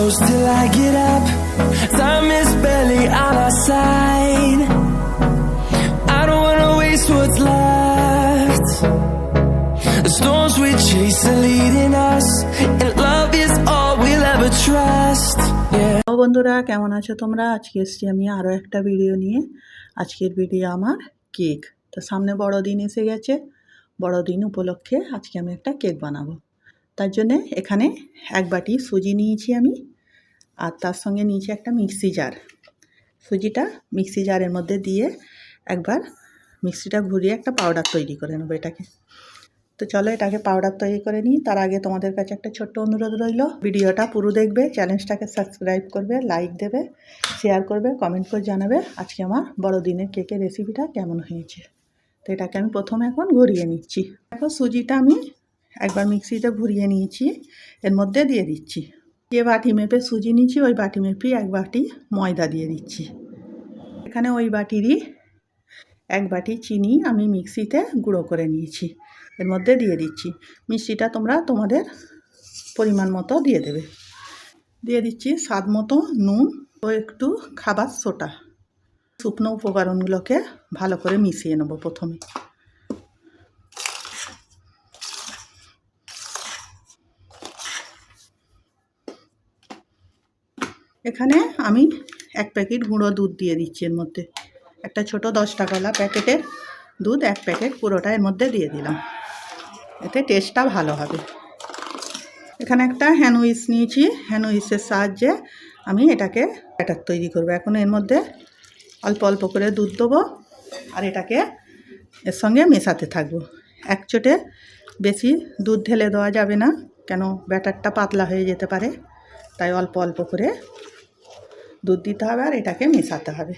close till I get up. Time is barely on our side. I don't wanna waste what's left. The storms we chase are leading us, and love is all we'll ever trust. Yeah. বন্ধুরা কেমন আছো তোমরা? আজকে এসেছি আমি আরও একটা video নিয়ে। আজকের ভিডিও আমার কেক। তো সামনে বড়দিন এসে গেছে, বড়দিন উপলক্ষে আজকে আমি একটা কেক বানাবো। তার জন্যে এখানে এক বাটি সুজি নিয়েছি আমি, আর তার সঙ্গে নিয়েছি একটা মিক্সি জার। সুজিটা মিক্সি জারের মধ্যে দিয়ে একবার মিক্সিটা ঘুরিয়ে একটা পাউডার তৈরি করে নেবো এটাকে। তো চলো এটাকে পাউডার তৈরি করে নিই। তার আগে তোমাদের কাছে একটা ছোট্ট অনুরোধ রইল, ভিডিওটা পুরো দেখবে, চ্যানেলটাকে সাবস্ক্রাইব করবে, লাইক দেবে, শেয়ার করবে, কমেন্ট করে জানাবে আজকে আমার বড়দিনের কেকের রেসিপিটা কেমন হয়েছে। তো এটাকে আমি প্রথমে এখন ঘুরিয়ে নিচ্ছি। দেখো সুজিটা আমি একবার মিক্সিতে ঘুরিয়ে নিয়েছি, এর মধ্যে দিয়ে দিচ্ছি। যে বাটি মেপে সুজি নিচ্ছি ওই বাটি মেপে এক বাটি ময়দা দিয়ে দিচ্ছি। এখানে ওই বাটিরই এক বাটি চিনি আমি মিক্সিতে গুঁড়ো করে নিয়েছি, এর মধ্যে দিয়ে দিচ্ছি। মিষ্টিটা তোমরা তোমাদের পরিমাণ মতো দিয়ে দেবে। দিয়ে দিচ্ছি স্বাদ মতো নুন ও একটু খাবার সোডা। শুকনো উপকরণগুলোকে ভালো করে মিশিয়ে নেব প্রথমে। এখানে আমি এক প্যাকেট গুঁড়ো দুধ দিয়ে দিচ্ছি এর মধ্যে। একটা ছোট 10 টাকাওয়ালা প্যাকেটের দুধ এক প্যাকেট পুরোটা এর মধ্যে দিয়ে দিলাম, এতে টেস্টটা ভালো হবে। এখানে একটা হ্যান্ড উইচ নিয়েছি, হ্যান্ড উইচের সাহায্যে আমি এটাকে ব্যাটার তৈরি করব। এখন এর মধ্যে অল্প অল্প করে দুধ দেবো আর এটাকে এর সঙ্গে মেশাতে থাকবো। এক চোটে বেশি দুধ ঢেলে দেওয়া যাবে না, কেন ব্যাটারটা পাতলা হয়ে যেতে পারে, তাই অল্প অল্প করে দুধ দিতে হবে আর এটাকে মেশাতে হবে।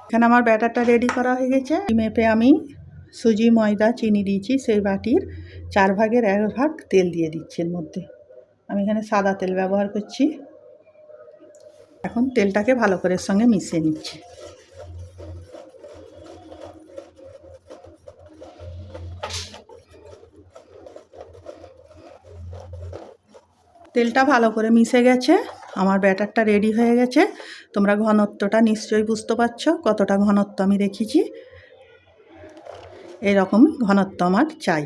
এখানে আমার ব্যাটারটা রেডি করা হয়ে গেছে। মেপে আমি সুজি ময়দা চিনি দিয়েছি, সেই বাটির 4 ভাগের 1 ভাগ তেল দিয়ে দিচ্ছি এর মধ্যে। আমি এখানে সাদা তেল ব্যবহার করছি। এখন তেলটাকে ভালো করে এর সঙ্গে মিশিয়ে নিচ্ছি। তেলটা ভালো করে মিশে গেছে, আমার ব্যাটারটা রেডি হয়ে গেছে। তোমরা ঘনত্বটা নিশ্চয়ই বুঝতে পারছো কতটা ঘনত্ব আমি রেখেছি। এইরকম ঘনত্ব আমার চাই।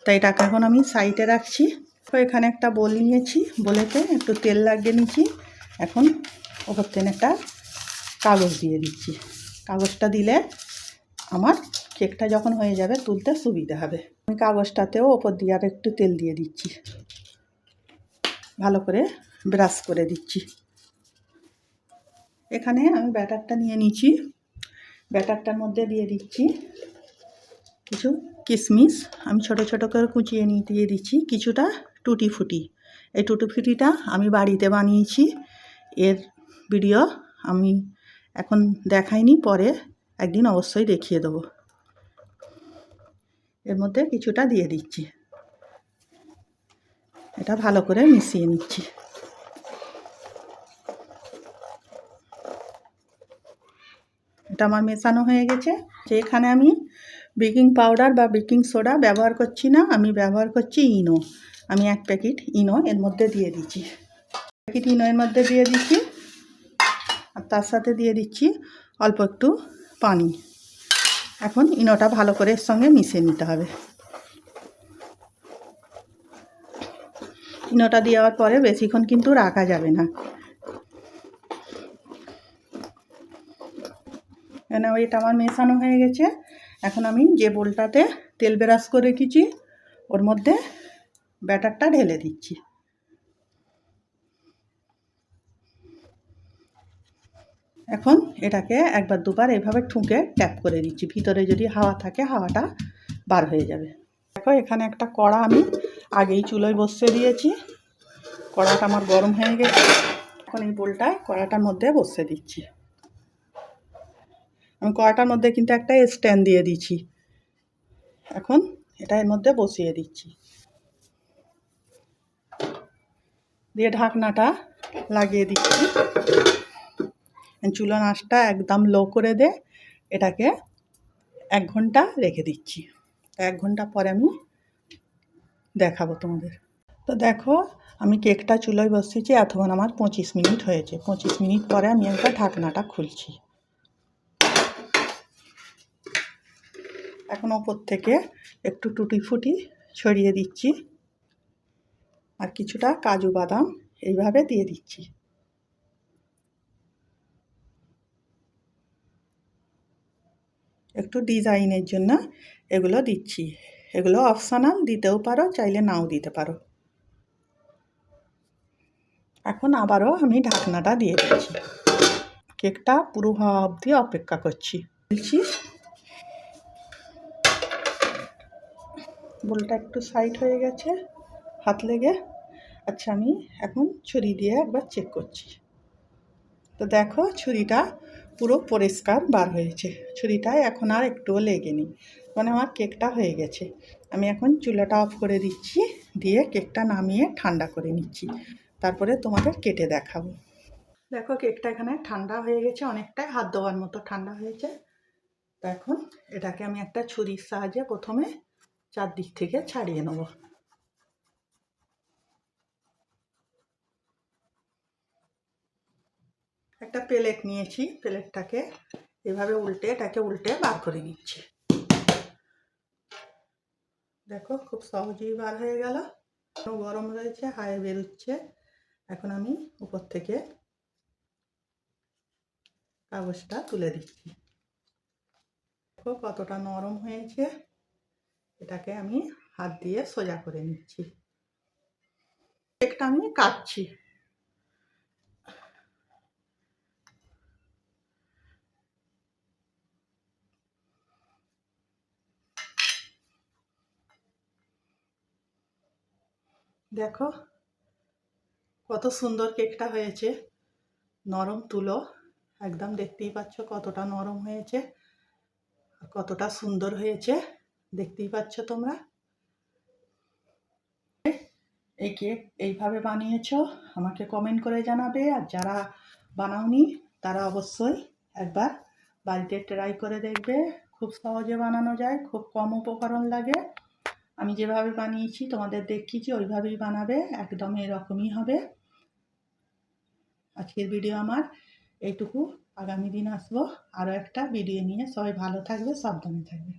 তাই এটাকে এখন আমি সাইডে রাখছি। তো এখানে একটা বোল নিয়েছি, বোলেতে একটু তেল লাগিয়ে নিচ্ছি। এখন ওপর থেকে একটা কাগজ দিয়ে দিচ্ছি। কাগজটা দিলে আমার কেকটা যখন হয়ে যাবে তুলতে সুবিধা হবে। আমি কাগজটাতেও ওপর দিয়ে আর একটু তেল দিয়ে দিচ্ছি, ভালো করে ব্রাশ করে দিচ্ছি। এখানে আমি ব্যাটারটা নিয়ে নিচ্ছি, ব্যাটারটার মধ্যে দিয়ে দিচ্ছি কিছু কিশমিশ আমি ছোট ছোট করে কুচিয়ে নিয়ে দিয়ে দিচ্ছি, কিছুটা টুটি ফুটি। এই টুটি ফুটিটা আমি বাড়িতে বানিয়েছি, এর ভিডিও আমি এখন দেখাইনি, পরে একদিন অবশ্যই দেখিয়ে দেবো। এর মধ্যে কিছুটা দিয়ে দিচ্ছি, এটা ভালো করে মিশিয়ে নিচ্ছি। এটা আমার মেশানো হয়ে গেছে। যে এখানে আমি বেকিং পাউডার বা বেকিং সোডা ব্যবহার করছি না, আমি ব্যবহার করছি ইনো। আমি 1 প্যাকেট ইনো এর মধ্যে দিয়ে দিচ্ছি। প্যাকেট ইনো এর মধ্যে দিয়ে দিচ্ছি আর তার সাথে দিয়ে দিচ্ছি অল্প একটু পানি। এখন ইনোটা ভালো করে এর সঙ্গে মিশিয়ে নিতে হবে। ইনোটা দেওয়ার পরে বেশিক্ষণ কিন্তু রাখা যাবে না। এখানে এটা আমার মেশানো হয়ে গেছে। এখন আমি যে বোলটাতে তেল ব্রাশ করে রেখেছি ওর মধ্যে ব্যাটারটা ঢেলে দিচ্ছি। এখন এটাকে একবার দুবার এভাবে ঠুকে ট্যাপ করে দিচ্ছি, ভিতরে যদি হাওয়া থাকে হাওয়াটা বার হয়ে যাবে। দেখো এখানে একটা কড়া আমি আগেই চুলোয় বসিয়ে দিয়েছি, কড়াটা আমার গরম হয়ে গেছে। এখন এই বোলটায় কড়াটার মধ্যে বসিয়ে দিচ্ছি। আমি কড়াটার মধ্যে কিন্তু একটা স্ট্যান্ড দিয়ে দিচ্ছি। এখন এটা এর মধ্যে বসিয়ে দিচ্ছি, দিয়ে ঢাকনাটা লাগিয়ে দিচ্ছি। চুলার আঁচটা একদম লো করে দিয়ে এটাকে 1 ঘন্টা রেখে দিচ্ছি। 1 ঘন্টা পরে আমি দেখাবো তোমাদের। তো দেখো আমি কেকটা চুলোয় বসিয়েছি, এতক্ষণ আমার 25 মিনিট হয়েছে। 25 মিনিট পরে আমি একটা ঢাকনাটা খুলছি। এখন ওপর থেকে একটু টুটি ফুটি ছড়িয়ে দিচ্ছি আর কিছুটা কাজু বাদাম এইভাবে দিয়ে দিচ্ছি। একটু ডিজাইনের জন্য এগুলো দিচ্ছি। এগুলো অপশনাল, দিতেও পারো, চাইলে নাও দিতে পারো। এখন আবারও আমি ঢাকনাটা দিয়ে দিচ্ছি। কেকটা পুরো হওয়া অবধি অপেক্ষা করছি। বলছি বোলটা একটু সাইড হয়ে গেছে হাত লেগে। আচ্ছা আমি এখন ছুরি দিয়ে একবার চেক করছি। তো দেখো ছুরিটা পুরো পরিষ্কার বার হয়েছে। ছুরিটায় এখন আর একটুও লেগেনি, মানে আমার কেকটা হয়ে গেছে। আমি এখন চুলাটা অফ করে দিচ্ছি, দিয়ে কেকটা নামিয়ে ঠান্ডা করে নিচ্ছি, তারপরে তোমাদের কেটে দেখাবো। দেখো কেকটা এখানে ঠান্ডা হয়ে গেছে, অনেকটাই হাত দেওয়ার মতো ঠান্ডা হয়েছে। তো এখন এটাকে আমি একটা ছুরির সাহায্যে প্রথমে চারদিক থেকে ছাড়িয়ে নেব। একটা প্লেট নিয়েছি, প্লেটটাকে এভাবে এটাকে উল্টে বার করে নিচ্ছি। দেখো খুব সহজেই বার হয়ে গেল। গরম রয়েছে, হাওয়া বেরোচ্ছে। এখন আমি উপর থেকে কাগজটা তুলে দিচ্ছি। দেখো কতটা নরম হয়েছে। এটাকে আমি হাত দিয়ে সোজা করে নিচ্ছি। কেকটা আমি কাটছি। দেখো কত সুন্দর কেকটা হয়েছে, নরম তুলো একদম, দেখতেই পাচ্ছ কতটা নরম হয়েছে, কতটা সুন্দর হয়েছে, দেখতেই পাচ্ছ তোমরা। এই কেক এইভাবে বানিয়েছো আমাকে কমেন্ট করে জানাবে, আর যারা বানাওনি তারা অবশ্যই একবার বাড়িতে ট্রাই করে দেখবে। খুব সহজে বানানো যায়, খুব কম উপকরণ লাগে। আমি যেভাবে বানিয়েছি তোমাদের দেখিয়েছি ওইভাবেই বানাবে, একদম এরকমই হবে। আজকের ভিডিও আমার এইটুকু। আগামী দিন আসবো আরও একটা ভিডিও নিয়ে। সবাই ভালো থাকবে, সাবধানে থাকবে।